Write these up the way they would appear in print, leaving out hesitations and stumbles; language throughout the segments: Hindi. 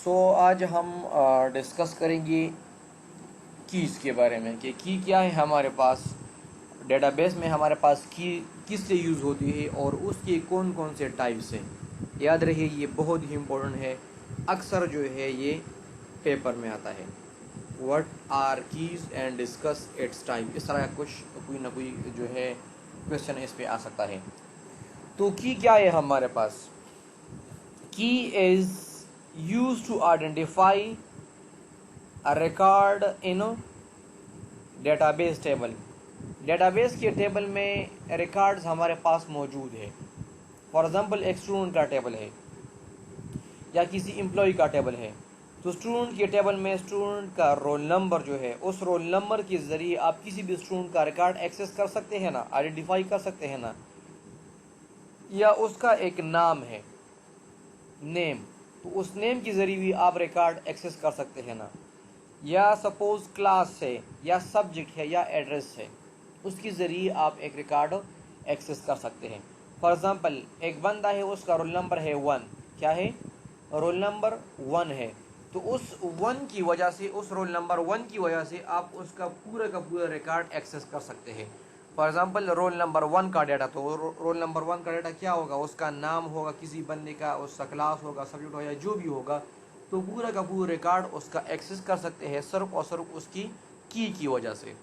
आज हम डिस्कस करेंगे कीज़ के बारे में कि की क्या है हमारे पास डेटाबेस में। हमारे पास की किस लिए यूज़ होती है और उसके कौन कौन से टाइप्स हैं। याद रहिए ये बहुत ही इम्पोर्टेंट है, अक्सर जो है ये पेपर में आता है। What are keys and discuss its type, इस तरह का कुछ कोई ना कोई जो है क्वेश्चन इस पे आ सकता है। तो की क्या है हमारे पास? Key is use to identify a record in database table. Database के टेबल में रिकॉर्ड्स हमारे पास मौजूद है। फॉर एग्जांपल एक स्टूडेंट का टेबल है या किसी एम्प्लॉय का टेबल है, तो स्टूडेंट के टेबल में स्टूडेंट का रोल नंबर जो है, उस रोल नंबर के ज़रिए आप किसी भी स्टूडेंट का रिकॉर्ड एक्सेस कर सकते हैं ना, आइडेंटिफाई कर सकते हैं ना। या उसका एक नाम है, नेम, तो उस नेम के ज़रिए भी आप रिकॉर्ड एक्सेस कर सकते हैं ना। या सपोज क्लास है या सब्जेक्ट है या एड्रेस है, उसके ज़रिए आप एक रिकॉर्ड एक्सेस कर सकते हैं। फॉर एग्ज़ाम्पल एक बंदा है, उसका रोल नंबर है 1, क्या है, रोल नंबर 1 है, तो उस 1 की वजह से, उस रोल नंबर 1 की वजह से आप उसका पूरा का पूरा रिकॉर्ड एक्सेस कर सकते हैं। फॉर एग्ज़ाम्पल रोल नंबर 1 का डाटा, तो रोल नंबर 1 का डाटा क्या होगा, उसका नाम होगा किसी बंदे का, उसका क्लास होगा, सब्जेक्ट होगा, जो भी होगा, तो पूरा का पूरा रिकॉर्ड उसका एक्सेस कर सकते हैं सिर्फ और सिर्फ उसकी की वजह से,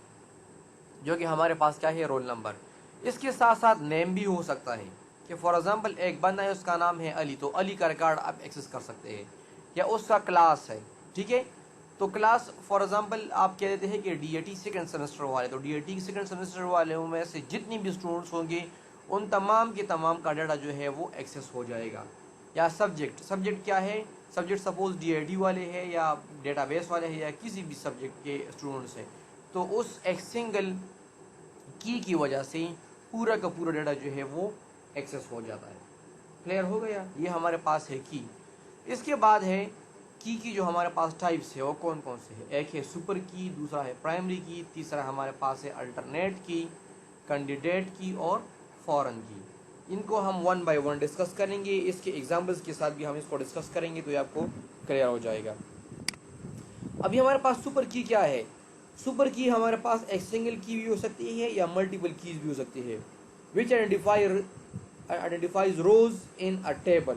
जो कि हमारे पास क्या है, रोल नंबर। इसके साथ साथ नेम भी हो सकता है कि फॉर एग्जांपल एक बंदा है, उसका नाम है अली, तो अली का रिकॉर्ड आप एक्सेस कर सकते हैं। या उसका क्लास है, ठीक है, तो क्लास फॉर एग्जांपल आप कह देते हैं कि डीएटी सेकंड सेमेस्टर वाले, तो डीएटी सेकंड सेमेस्टर वाले में से जितनी भी स्टूडेंट्स होंगे उन तमाम के तमाम का डाटा जो है वो एक्सेस हो जाएगा। या सब्जेक्ट क्या है, सब्जेक्ट सपोज डीआईडी वाले हैं या डेटाबेस वाले हैं या किसी भी सब्जेक्ट के स्टूडेंट्स हैं, तो उस एक सिंगल की वजह से पूरा का पूरा डाटा जो है वो एक्सेस हो जाता है। क्लियर हो गया, ये हमारे पास है की। इसके बाद है की जो हमारे पास टाइप्स है वो कौन कौन से हैं। एक है सुपर की, दूसरा है प्राइमरी की, तीसरा हमारे पास है अल्टरनेट की, कैंडिडेट की और फॉरेन की। इनको हम वन बाय वन डिस्कस करेंगे, इसके एग्जाम्पल्स के साथ भी हम इसको डिस्कस करेंगे, तो ये आपको क्लियर हो जाएगा। अभी हमारे पास सुपर की क्या है। सुपर की हमारे पास एक सिंगल की भी हो सकती है या मल्टीपल कीज भी हो सकती है, which identifies rows in a table.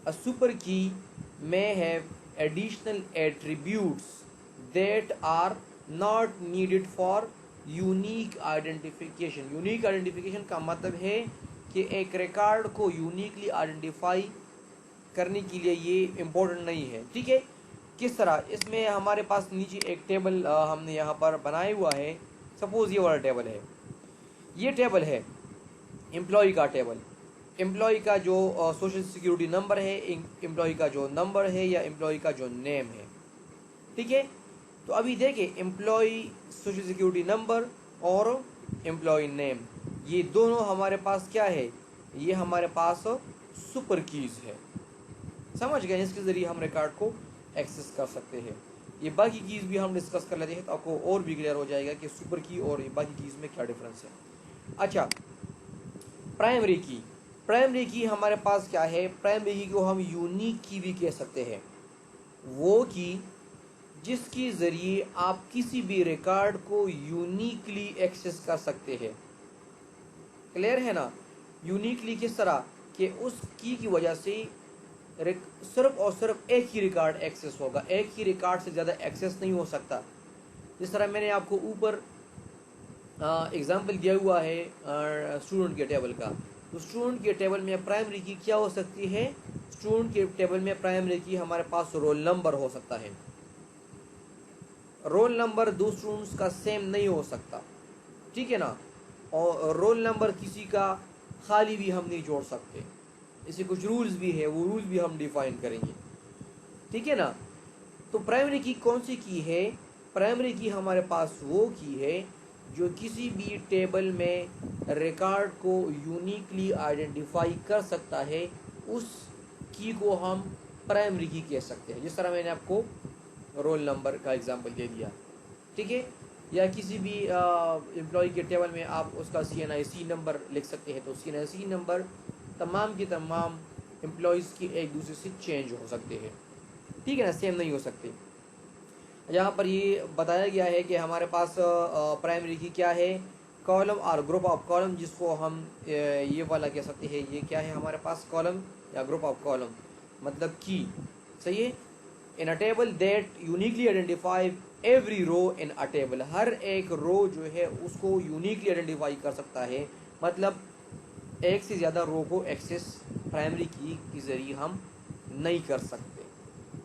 A super key may have additional attributes that are not needed for unique identification। Unique identification का मतलब है कि एक रिकॉर्ड को यूनिकली आइडेंटिफाई करने के लिए ये इम्पोर्टेंट नहीं है, ठीक है। किस तरह, इसमें हमारे पास नीचे एक टेबल हमने यहाँ पर बनाया हुआ है। सपोज ये वाला टेबल है, ये टेबल है एम्प्लॉय का टेबल। एम्प्लॉय का जो सोशल सिक्योरिटी नंबर है, एम्प्लॉय का जो नंबर है या एम्प्लॉय का जो नेम है, ठीक है। तो अभी देखिए एम्प्लॉय सोशल सिक्योरिटी नंबर और एम्प्लॉय नेम, ये दोनों हमारे पास क्या है, ये हमारे पास सुपर कीज है। समझ गए, इसके ज़रिए हम रिकॉर्ड को एक्सेस कर सकते हैं। ये बाकी कीज़ भी हम डिस्कस कर लेते हैं तो आपको और भी क्लियर हो जाएगा कि सुपर की और ये बाकी कीज़ में क्या डिफरेंस है। अच्छा, प्राइमरी की। प्राइमरी की हमारे पास क्या है, प्राइमरी की को हम यूनिक की भी कह सकते हैं, वो की जिसके ज़रिए आप किसी भी रिकॉर्ड को यूनिकली एक्सेस कर सकते हैं। क्लियर है ना। यूनिकली किस तरह कि उस की वजह से सिर्फ और सिर्फ एक ही रिकॉर्ड एक्सेस होगा, एक ही रिकॉर्ड से ज़्यादा एक्सेस नहीं हो सकता। जिस तरह मैंने आपको ऊपर एग्जांपल दिया हुआ है स्टूडेंट के टेबल का, तो स्टूडेंट के टेबल में प्राइमरी की क्या हो सकती है, स्टूडेंट के टेबल में प्राइमरी की हमारे पास रोल नंबर हो सकता है। रोल नंबर दो स्टूडेंट्स का सेम नहीं हो सकता, ठीक है ना। और रोल नंबर किसी का खाली भी हम नहीं जोड़ सकते, इसे कुछ रूल्स भी है, वो रूल्स भी हम डिफाइन करेंगे, ठीक है ना। तो प्राइमरी की कौन सी की है, प्राइमरी की हमारे पास वो की है जो किसी भी टेबल में रिकॉर्ड को यूनिकली आइडेंटिफाई कर सकता है, उस की को हम प्राइमरी की कह सकते हैं। जिस तरह मैंने आपको रोल नंबर का एग्जांपल दे दिया, ठीक है। या किसी भी एम्प्लॉय के टेबल में आप उसका CNIC नंबर लिख सकते हैं, तो CNIC नंबर तमाम के तमाम एम्प्लॉयज़ की एक दूसरे से चेंज हो सकते हैं। ठीक है ना, सेम नहीं हो सकते। यहाँ पर ये बताया गया है कि हमारे पास प्राइमरी की क्या है, कॉलम और ग्रुप ऑफ कॉलम, जिसको हम ये वाला कह सकते हैं, ये क्या है हमारे पास, कॉलम या ग्रुप ऑफ कॉलम, मतलब की। सही है। In a table that uniquely identify every row in a table, हर एक रो जो है उसको यूनिकली आइडेंटिफाई कर सकता है, मतलब एक से ज़्यादा रो को एक्सेस प्राइमरी की के जरिए हम नहीं कर सकते।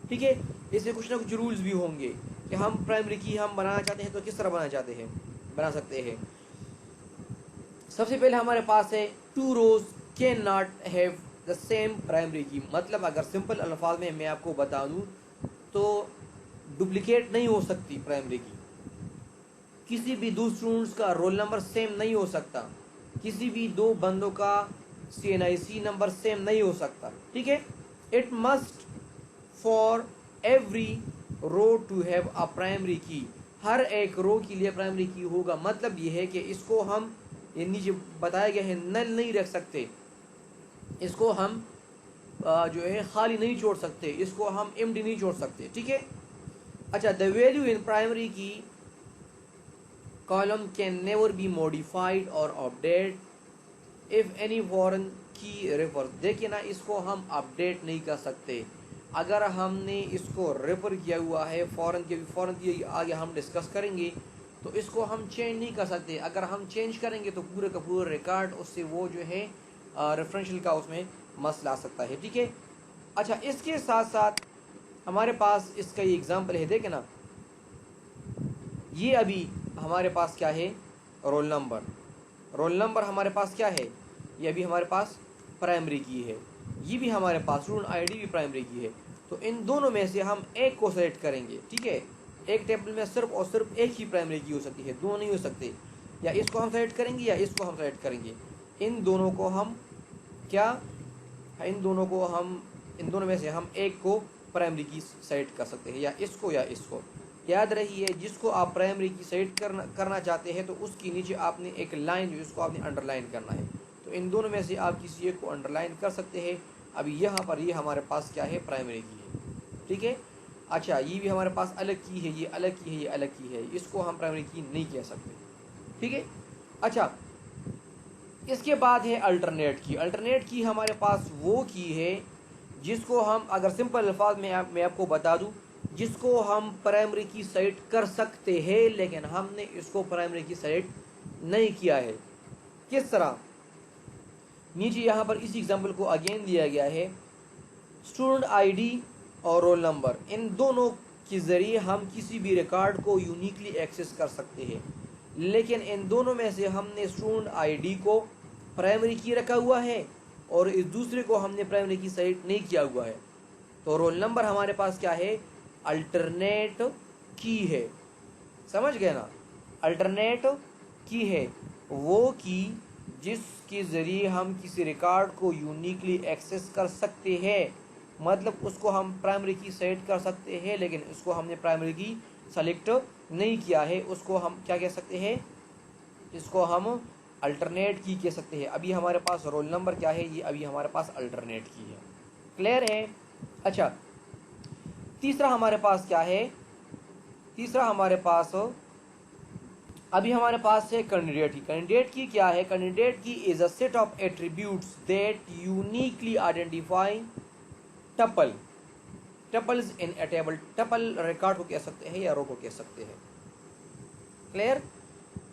ठीक है। इसमें कुछ ना कुछ रूल्स भी होंगे कि हम प्राइमरी की हम बनाना चाहते हैं तो किस तरह बना सकते हैं। सबसे पहले हमारे पास है two rows can not have the same primary key, मतलब अगर सिंपल अल्फाज में मैं आपको बता दूं तो डुप्लीकेट नहीं हो सकती प्राइमरी की, किसी भी दो स्टूडेंट्स का रोल नंबर सेम नहीं हो सकता, किसी भी दो बंदों का CNIC नंबर सेम नहीं हो सकता। ठीक है। It must for every row to have a primary key, हर एक रो के लिए प्राइमरी की होगा, मतलब ये है कि इसको हम, ये नीचे बताया गया है, नल नहीं रख सकते, इसको हम जो है खाली नहीं छोड़ सकते, इसको हम एम्प्टी नहीं छोड़ सकते। ठीक है। अच्छा, द वैल्यू इन प्राइमरी की column can never be modified और अपडेट इफ एनी फॉरेन की रेफर, देखिए ना, इसको हम अपडेट नहीं कर सकते, अगर हमने इसको रेफर किया हुआ है फॉरेन की आगे हम डिस्कस करेंगे, तो इसको हम चेंज नहीं कर सकते, अगर हम चेंज करेंगे तो पूरे का पूरा रिकॉर्ड उससे वो जो है रेफरेंशियल का उसमें मसला आ सकता है। ठीक है। अच्छा, इसके साथ साथ हमारे पास इसका ये एग्जाम्पल है, देखे ना, ये अभी हमारे पास क्या है, रोल नंबर हमारे पास क्या है, ये अभी हमारे पास प्राइमरी की है, ये भी हमारे पास स्टूडेंट आईडी भी प्राइमरी की है, तो इन दोनों में से हम एक को सेलेक्ट करेंगे। ठीक है। एक टेबल में सिर्फ और सिर्फ एक ही प्राइमरी की हो सकती है, दो नहीं हो सकते, या इसको हम सेलेक्ट करेंगे या इसको हम सेलेक्ट करेंगे, इन दोनों को हम क्या, इन दोनों में से हम एक को प्राइमरी की सेलेक्ट कर सकते हैं, या इसको। याद रहिए, जिसको आप प्राइमरी की सेलेक्ट करना चाहते हैं तो उसके नीचे आपने एक लाइन जो इसको आपने अंडरलाइन करना है, तो इन दोनों में से आप किसी एक को अंडरलाइन कर सकते हैं। अभी यहाँ पर ये हमारे पास क्या है, प्राइमरी की है। ठीक है। अच्छा, ये भी हमारे पास अलग की है, ये अलग की है, ये अलग की है, इसको हम प्राइमरी की नहीं कह सकते। ठीक है। अच्छा, इसके बाद है अल्टरनेट की हमारे पास वो की है जिसको हम, अगर सिंपल अल्फाज में मैं आपको बता दूं, जिसको हम प्राइमरी की सेलेक्ट कर सकते हैं, लेकिन हमने इसको प्राइमरी की सेलेक्ट नहीं किया है। किस तरह, नीचे यहाँ पर इस एग्जाम्पल को अगेन दिया गया है, स्टूडेंट आईडी और रोल नंबर, इन दोनों के ज़रिए हम किसी भी रिकॉर्ड को यूनिकली एक्सेस कर सकते हैं, लेकिन इन दोनों में से हमने स्टूडेंट आईडी को प्राइमरी की रखा हुआ है और इस दूसरे को हमने प्राइमरी की सेलेक्ट नहीं किया हुआ है, तो रोल नंबर हमारे पास क्या है, अल्टरनेट की है। समझ गए ना, अल्टरनेट की है वो की जिसके ज़रिए हम किसी रिकॉर्ड को यूनिकली एक्सेस कर सकते हैं, मतलब उसको हम प्राइमरी की सेलेक्ट कर सकते हैं, लेकिन उसको हमने प्राइमरी की सेलेक्ट नहीं किया है, उसको हम क्या कह सकते हैं, इसको हम अल्टरनेट की कह सकते हैं। अभी हमारे पास रोल नंबर क्या है, ये अभी हमारे पास अल्टरनेट की है। क्लियर है। अच्छा, तीसरा हमारे पास क्या है, तीसरा हमारे पास अभी हमारे पास है कैंडिडेट की क्या है, candidate key is a set of attributes that uniquely identify tuples in A table, tuple record को कह सकते हैं या रो को कह सकते हैं। Clear.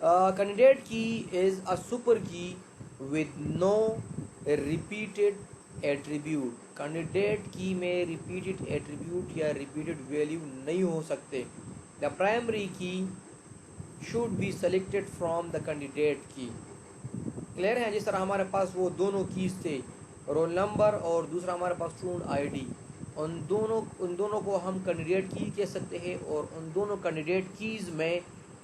Candidate key is a super key with no repeated attribute, candidate key में रिपीटेड एट्रीब्यूट या रिपीटेड वैल्यू नहीं हो सकते। The primary key should be selected from the candidate key. Clear है। जिस तरह हमारे पास वो दोनों कीज थे, रोल नंबर और दूसरा हमारे पास स्टूडेंट आईडी, उन दोनों को हम कैंडिडेट की कह सकते हैं, और उन दोनों कैंडिडेट कीज में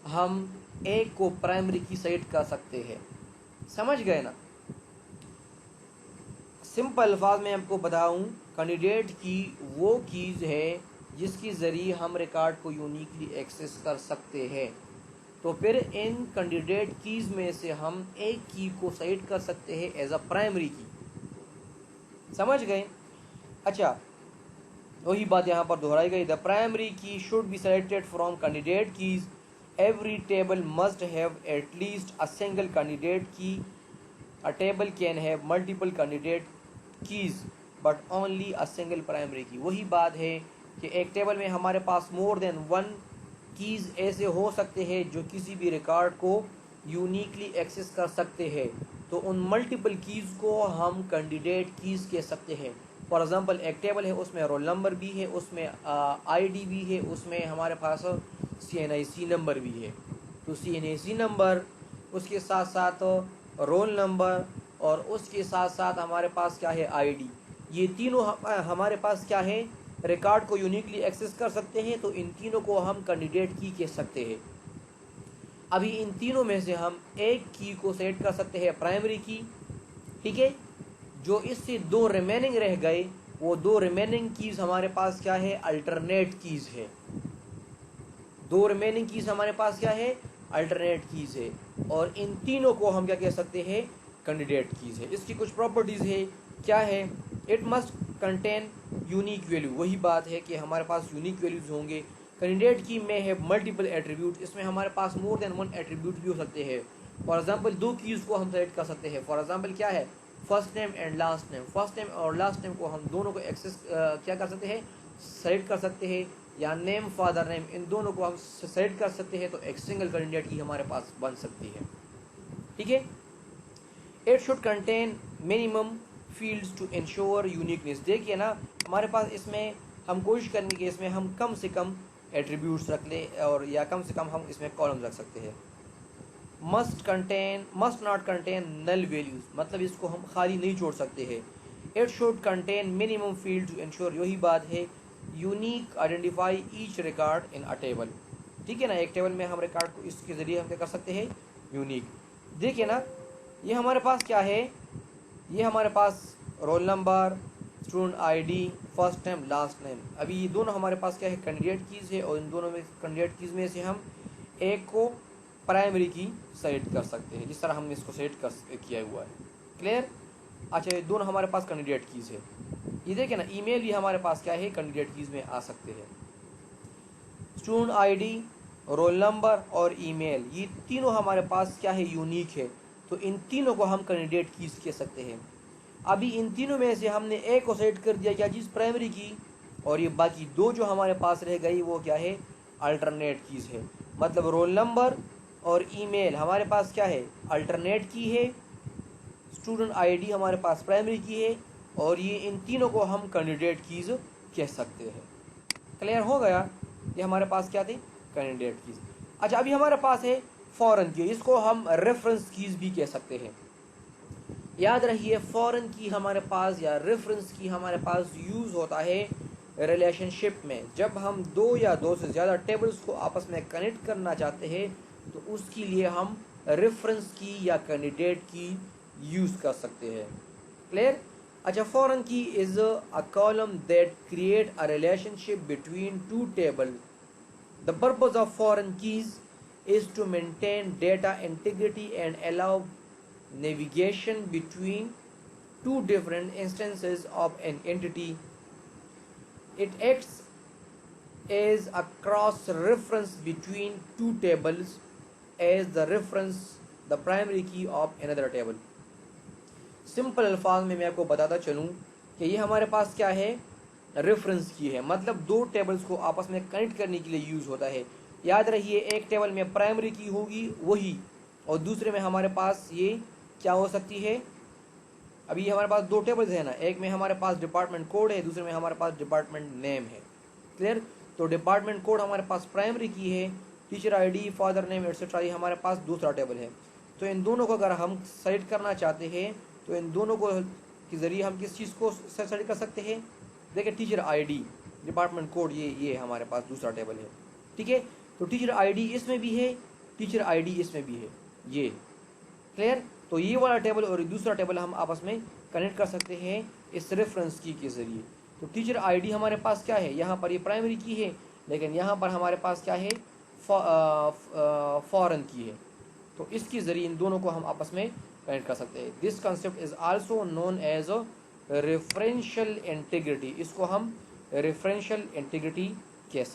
हम एक को प्राइमरी की सेलेक्ट कर सकते हैं। समझ गए ना। सिंपल अल्फाज में आपको बताऊं, कैंडिडेट की वो कीज है जिसके ज़रिए हम रिकॉर्ड को यूनिकली एक्सेस कर सकते हैं, तो फिर इन कैंडिडेट कीज में से हम एक की को सेलेक्ट कर सकते हैं एज अ प्राइमरी की। समझ गए। अच्छा, वही बात यहाँ पर दोहराई गई। The primary key should be selected from candidate keys. Every table must have at least a single candidate key. A table can have multiple candidate keys but only a single primary key. वही बात है कि एक टेबल में हमारे पास मोर देन वन कीज ऐसे हो सकते हैं जो किसी भी रिकॉर्ड को यूनिकली एक्सेस कर सकते हैं, तो उन मल्टीपल कीज को हम कैंडिडेट कीज कह सकते हैं। फॉर एग्जांपल एक टेबल है, उसमें रोल नंबर भी है, उसमें आईडी भी है, उसमें हमारे पास CNIC नंबर भी है। तो CNIC नंबर, उसके साथ साथ रोल नंबर और उसके साथ साथ हमारे पास क्या है, आईडी, ये तीनों हमारे पास क्या है, रिकॉर्ड को यूनिकली एक्सेस कर सकते हैं। तो इन तीनों को हम कैंडिडेट की कह सकते हैं। अभी इन तीनों में से हम एक की को सेट कर सकते हैं प्राइमरी की, ठीक है। जो इससे दो रिमेनिंग रह गए, वो दो रिमेनिंग कीज हमारे पास क्या है, अल्टरनेट कीज है। दो रिमेनिंग कीज हमारे पास क्या है, अल्टरनेट कीज है। और इन तीनों को हम क्या कह सकते हैं, कैंडिडेट कीज है। इसकी कुछ प्रॉपर्टीज है, क्या है, it must contain unique value. वही बात है कि हमारे पास यूनिक वैल्यूज होंगे। कैंडिडेट की में है मल्टीपल एट्रीब्यूट, इसमें हमारे पास मोर देन वन एट्रीब्यूट भी हो सकते हैं। फॉर एग्जाम्पल दो कीज को हम सेलेक्ट कर सकते हैं। फॉर एग्जाम्पल क्या है, first name and last name. First name और लास्ट नेम को हम दोनों को एक्सेस क्या कर सकते हैं, सेलेक्ट कर सकते हैं। या नेम, फादर नेम, इन दोनों को हम सेलेक्ट कर सकते हैं। तो एक सिंगल कैंडिडेट की हमारे पास बन सकती है, ठीक है। It should contain minimum fields to ensure uniqueness. देखिए ना, हमारे पास इसमें हम कोशिश करेंगे कि इसमें हम कम से कम एट्रीब्यूट्स रख लें, और या कम से कम हम इसमें कॉलम रख सकते हैं। Must not contain null values, मतलब इसको हम खाली नहीं छोड़ सकते हैं। It should contain minimum field to ensure, यही बात है, unique identify each record in a table, ठीक है ना। एक टेबल में हम रिकॉर्ड को इसके जरिए हम क्या कर सकते हैं, यूनिक। देखिए ना, ये हमारे पास क्या है, ये हमारे पास roll number, student ID, first name, last name. अभी ये दोनों हमारे पास क्या है, कैंडिडेट कीज है। और इन दोनों में कैंडिडेट कीज में से हम एक को प्राइमरी की सेलेक्ट कर सकते हैं, जिस तरह हमने इसको सेलेक्ट कर किया हुआ है। क्लियर। अच्छा, ये दोनों हमारे पास कैंडिडेट कीज है। ये देखिए ना, ईमेल भी हमारे पास क्या है, कैंडिडेट कीज में आ सकते हैं। स्टूडेंट आईडी, रोल नंबर और ईमेल, ये तीनों हमारे पास क्या है, यूनिक है। तो इन तीनों को हम कैंडिडेट कीज कह सकते हैं। अभी इन तीनों में से हमने एक को सेलेक्ट कर दिया, क्या चीज़, प्राइमरी की। और ये बाकी दो जो हमारे पास रह गई, वो क्या है, अल्टरनेट कीज है। मतलब रोल नंबर और ईमेल हमारे पास क्या है, अल्टरनेट की है। स्टूडेंट आईडी हमारे पास प्राइमरी की है। और ये इन तीनों को हम कैंडिडेट कीज कह सकते हैं। क्लियर हो गया। ये हमारे पास क्या थी, कैंडिडेट कीज। अच्छा, अभी हमारे पास है फॉरेन की, इसको हम रेफरेंस कीज भी कह सकते हैं। याद रखिए, फॉरेन की हमारे पास या रेफरेंस की हमारे पास यूज होता है रिलेशनशिप में। जब हम दो या दो से ज़्यादा टेबल्स को आपस में कनेक्ट करना चाहते हैं, तो उसके लिए हम रेफरेंस की या कैंडिडेट की यूज कर सकते हैं। क्लियर। अच्छा, फॉरेन की is a column that create a relationship between two table. The purpose of foreign keys is to maintain data integrity and allow navigation between two different instances of an entity. It acts as a cross reference between two tables as the reference the primary key of another table. Simple अल्फाज में मैं आपको बताता चलूँ कि ये हमारे पास क्या है, रेफरेंस की है। मतलब दो टेबल्स को आपस में कनेक्ट करने के लिए यूज होता है। याद रखिए, एक टेबल में प्राइमरी की होगी वही, और दूसरे में हमारे पास ये क्या हो सकती है, अभी हमारे पास दो टेबल्स है ना, एक में हमारे पास डिपार्टमेंट कोड है, दूसरे में हमारे पास डिपार्टमेंट नेम है। क्लियर। तो डिपार्टमेंट कोड हमारे पास प्राइमरी की है, teacher ID, father name etcetera ये हमारे पास दूसरा टेबल है। तो इन दोनों को अगर हम सेलेक्ट करना चाहते हैं, तो इन दोनों को के ज़रिए हम किस चीज़ को सेलेक्ट कर सकते हैं। देखिए, टीचर आईडी, डिपार्टमेंट कोड, ये हमारे पास दूसरा टेबल है, ठीक है। तो टीचर आईडी इसमें भी है, टीचर आईडी इसमें भी है, ये। क्लियर। तो ये वाला टेबल और दूसरा टेबल हम आपस में कनेक्ट कर सकते हैं इस रेफरेंस की के ज़रिए। तो टीचर आईडी हमारे पास क्या है, यहाँ पर ये प्राइमरी की है, लेकिन यहाँ पर हमारे पास क्या है, फॉरेन की है। तो इसके ज़रिए इन दोनों को हम आपस में कनेक्ट कर सकते हैं। This concept is also known as referential integrity. इसको हम रेफरेंशियल इंटीग्रिटी कह सकते हैं।